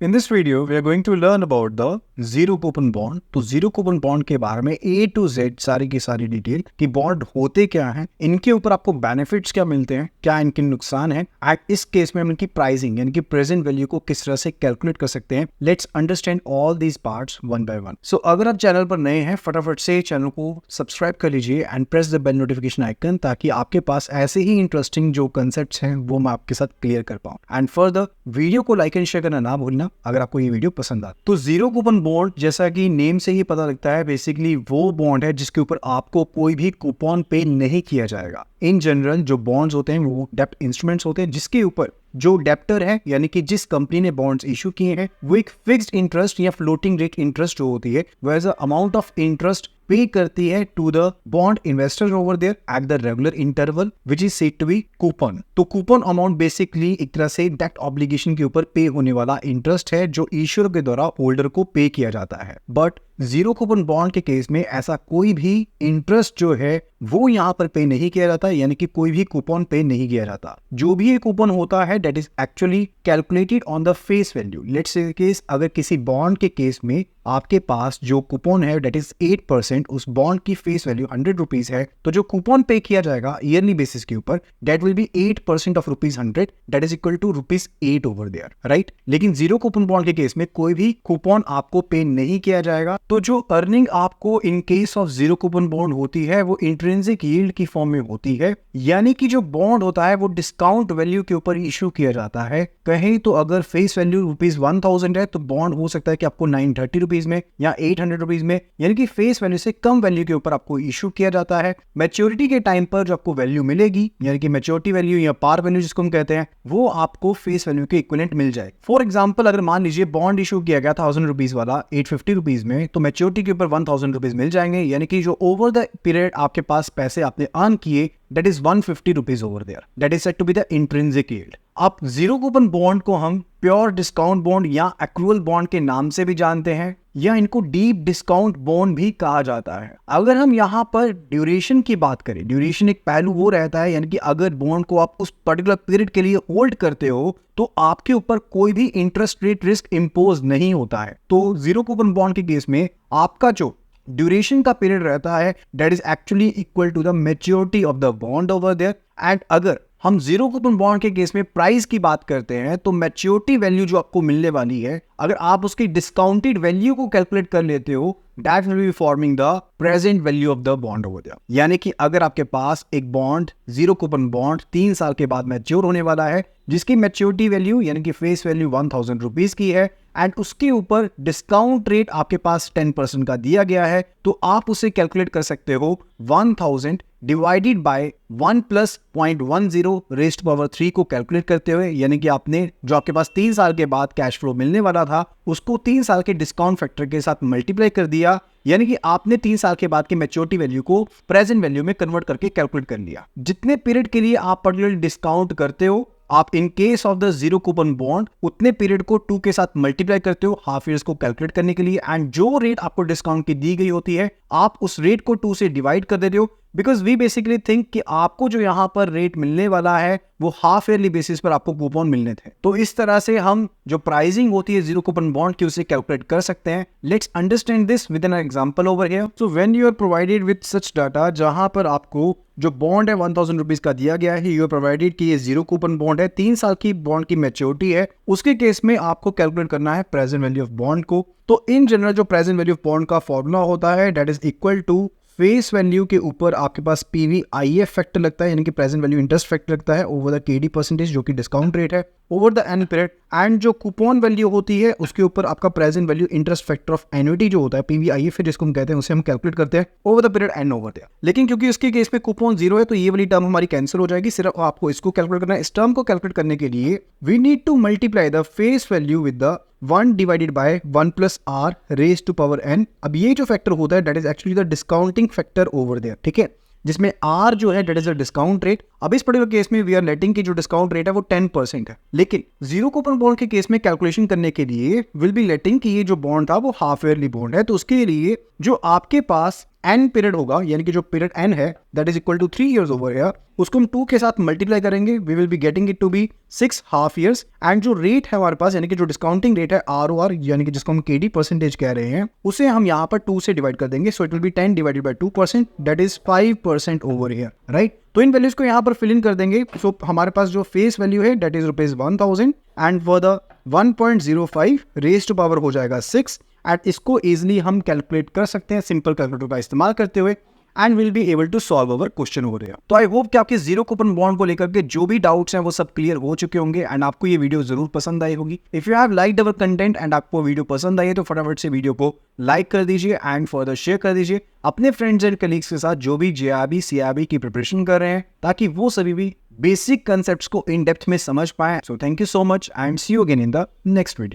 In this video, we are going to learn about the zero coupon bond. तो zero coupon bond के बारे में A to Z सारी की सारी डिटेल कि बॉन्ड होते क्या हैं, इनके ऊपर आपको बेनिफिट्स क्या मिलते हैं, क्या इनके नुकसान है, एंड इस केस में हम इनकी प्राइसिंग यानी कि प्रेजेंट वैल्यू को किस तरह से कैलकुलेट कर सकते हैं। Let's understand all these parts one by one. So अगर आप चैनल पर नए हैं, फटाफट से चैनल को सब्सक्राइब कर लीजिए and press the bell notification icon, ताकि आपके पास ऐसे ही इंटरेस्टिंग जो कंसेप्ट हैं वो मैं आपके साथ क्लियर कर पाऊँ। एंड फर्दर वीडियो को लाइक एंड शेयर करना ना भूलना अगर आपको ये वीडियो पसंद आए। तो जीरो कूपन बॉन्ड, जैसा कि नेम से ही पता लगता है, बेसिकली वो बॉन्ड है जिसके ऊपर आपको कोई भी कूपन पे नहीं किया जाएगा। इन जनरल जो बॉन्ड्स होते हैं वो डेप्ट इंस्ट्रूमेंट्स होते हैं जिसके ऊपर जो डेप्टर है यानी कि जिस कंपनी ने बॉन्ड्स इशू किए हैं वो एक फिक्स्ड इंटरेस्ट या फ्लोटिंग रेट इंटरेस्ट जो होती है वो as a amount of interest pay करती है to the bond investor over there at the regular interval which is said to be coupon. तो कूपन अमाउंट बेसिकली एक तरह से डेट ऑब्लिगेशन के ऊपर पे होने वाला इंटरेस्ट है जो इश्यूर के द्वारा होल्डर को पे किया जाता है। बट जीरो कूपन बॉन्ड के केस में ऐसा कोई भी इंटरेस्ट जो है वो यहाँ पर पे नहीं किया जाता, यानी कि कोई भी कूपन पे नहीं किया जाता। जो भी ये कूपन होता है that is actually calculated on the face value. Let's say case अगर किसी बॉन्ड के केस में आपके पास जो कूपन है दैट इज 8%, उस बॉन्ड की फेस वैल्यू 100 रुपीज है, तो जो कूपन पे किया जाएगा ईयरली बेसिस के ऊपर that will be 8% of ₹100 that is equal to ₹8 over there, right. लेकिन जीरो कूपन बॉन्ड के केस में कोई भी कूपन आपको पे नहीं किया जाएगा। तो जो अर्निंग आपको in case of zero coupon bond होती है वो इंट्रिंसिक यील्ड की फॉर्म में होती है, यानी कि जो बॉन्ड होता है वो डिस्काउंट वैल्यू के ऊपर इशू किया जाता है। कहीं तो अगर फेस वैल्यू ₹1000 है तो बॉन्ड हो सकता है कि आपको 930 रुपीज में या 800 रुपीज में, यानी कि फेस वैल्यू से कम वैल्यू के ऊपर आपको इशू किया जाता है। मैच्योरिटी के टाइम पर जो आपको वैल्यू मिलेगी यानी कि मैच्योरिटी वैल्यू या पार वैल्यू जिसको हम कहते हैं वो आपको फेस वैल्यू के इक्विवेलेंट मिल जाए। फॉर एग्जांपल अगर मान लीजिए बॉन्ड इशू किया गया 1000 रुपीज वाला 850 रुपीज में, तो मैच्योरिटी के ऊपर 1000 रुपीज मिल जाएंगे, यानी कि जो ओवर द पीरियड आपके पास पैसे आपने अर्न किए that is 150 rupees over there. That is said to be the intrinsic yield. अब जीरो कूपन बॉन्ड को हम प्योर डिस्काउंट बॉन्ड या एक्रूअल बॉन्ड के नाम से भी जानते हैं, या इनको डीप डिस्काउंट बॉन्ड भी कहा जाता है। अगर हम यहाँ पर ड्यूरेशन की बात करें, ड्यूरेशन एक पहलू वो रहता है, यानी कि अगर बॉन्ड को आप उस पर्टिकुलर पीरियड के लिए होल्ड करते हो तो आपके ऊपर कोई भी इंटरेस्ट रेट रिस्क इम्पोज नहीं होता है। तो जीरो कूपन बॉन्ड के केस में आपका जो ड्यूरेशन का पीरियड रहता है that is actually equal to the maturity of the bond over there. And अगर हम जीरो कूपन बॉन्ड के केस में प्राइस की बात करते हैं तो मैच्योरिटी वैल्यू जो आपको मिलने वाली है अगर आप उसकी डिस्काउंटेड वैल्यू को कैलकुलेट कर लेते हो that will be forming the present value of the bond over there. यानी कि अगर आपके पास एक बॉन्ड जीरो कूपन बॉन्ड 3 साल के बाद मैच्योर होने वाला है जिसकी मैच्योरिटी वैल्यू यानी कि फेस वैल्यू 1000 रुपीज की है एंड उसके ऊपर डिस्काउंट रेट आपके पास 10% का दिया गया है, तो आप उसे कैलकुलेट कर सकते हो 1000 divided by 1 + 0.10 raised to power 3 को कैलकुलेट करते हुए, यानी कि आपने जो आपके पास 3 साल के बाद कैश फ्लो मिलने वाला था उसको 3 साल के डिस्काउंट फैक्टर के साथ मल्टीप्लाई कर दिया, यानी कि आपने 3 साल के बाद की मैच्योरिटी वैल्यू को प्रेजेंट वैल्यू में कन्वर्ट करके कैलकुलेट कर लिया। जितने पीरियड के लिए आप पर्टिकुलर डिस्काउंट करते हो आप in case of the zero coupon bond उतने पीरियड को 2 के साथ मल्टीप्लाई करते हो हाफ ईयर्स को कैलकुलेट करने के लिए, एंड जो रेट आपको डिस्काउंट की दी गई होती है आप उस रेट को 2 से डिवाइड कर देते हो, बिकॉज वी बेसिकली थिंक कि आपको जो यहाँ पर रेट मिलने वाला है वो हाफ ईयरली बेसिस पर आपको कूपन मिलने थे। तो इस तरह से हम जो प्राइसिंग होती है जीरो कूपन बॉन्ड की उसे कैलकुलेट कर सकते हैं। Let's understand this with an example over here. So when you are provided with such data जहां पर आपको जो बॉन्ड है 1000 रुपीज का दिया गया है, यू आर प्रोवाइडेड कि ये जीरो कूपन बॉन्ड है, 3 साल की बॉन्ड की मैच्योरिटी है, उसके केस में आपको कैलकुलेट करना है प्रेजेंट वैल्यू ऑफ बॉन्ड को। तो इन जनरल जो प्रेजेंट वैल्यू ऑफ बॉन्ड का फॉर्मूला होता है that is equal to face value के ऊपर आपके पास PVIF फैक्टर लगता है, यानी कि प्रेजेंट वैल्यू इंटरेस्ट फैक्टर लगता है ओवर द KD परसेंटेज जो कि डिस्काउंट रेट है over the N period, and जो कूपन वैल्यू होती है उसके ऊपर आपका present value interest factor of annuity जो होता है PVIF जिसको हम कहते हैं उसे हम कैलकुलेट करते हैं over the period and over there. लेकिन क्योंकि उसके केस में कूपन 0 है तो ये वाली टर्म हमारी कैंसिल हो जाएगी, सिर्फ आपको इसको कैलकुलेट करना है। इस टर्म को कैलकुलेट करने के लिए we need to multiply the face value with the 1 divided by 1 + r raised to power n। अब ये जो फैक्टर होता है that is actually the discounting factor over there, ठीक है, जिसमें r जो है that is the discount rate अब इस पर्टिकुलर केस में वी आर लेटिंग की जो डिस्काउंट रेट है वो 10% है, लेकिन जीरो कूपन बॉन्ड के केस में कैलकुलेशन करने के लिए विल बी लेटिंग कि ये जो बॉन्ड था वो हाफ ईयरली बॉन्ड है, तो उसके लिए जो आपके पास एन पीरियड होगा, यानी कि जो पीरियड एन है that is equal to 3 years over here, उसको हम 2 के साथ मल्टीप्लाई करेंगे, we will be getting it to be 6 half years. And जो रेट है हमारे पास, यानी कि जो डिस्काउंटिंग रेट है ROR, यानी कि जिसको हम KD परसेंटेज कह रहे हैं, उसे हम यहाँ पर 2 से डिवाइड कर देंगे, so it will be 10 divided by 2%, that is 5% over here, right. तो इन वैल्यूज को यहाँ पर फिल इन कर देंगे। सो हमारे पास जो फेस वैल्यू है that is ₹1000 and for the 1.05 raise to power हो जाएगा 6। एंड इसको इजिली हम कैलकुलेट कर सकते हैं सिंपल कैलकुलेटर का इस्तेमाल करते हुए, and will be able to solve our question over here. तो आई होप कि आपके जीरो कूपन बॉन्ड को लेकर के जो भी डाउट्स हैं वो सब क्लियर हो चुके होंगे एंड आपको ये वीडियो जरूर पसंद आई होगी। If you have liked our content and आपको वीडियो पसंद आई है तो फटाफट से वीडियो को लाइक कर दीजिए एंड फर्दर शेयर कर दीजिए अपने फ्रेंड्स एंड कलीग्स के साथ जो भी JRB CRB की प्रिपरेशन कर रहे हैं, ताकि वो सभी भी बेसिक कंसेप्ट्स को इन डेप्थ में समझ पाए। So thank you so much and see you again in the next video.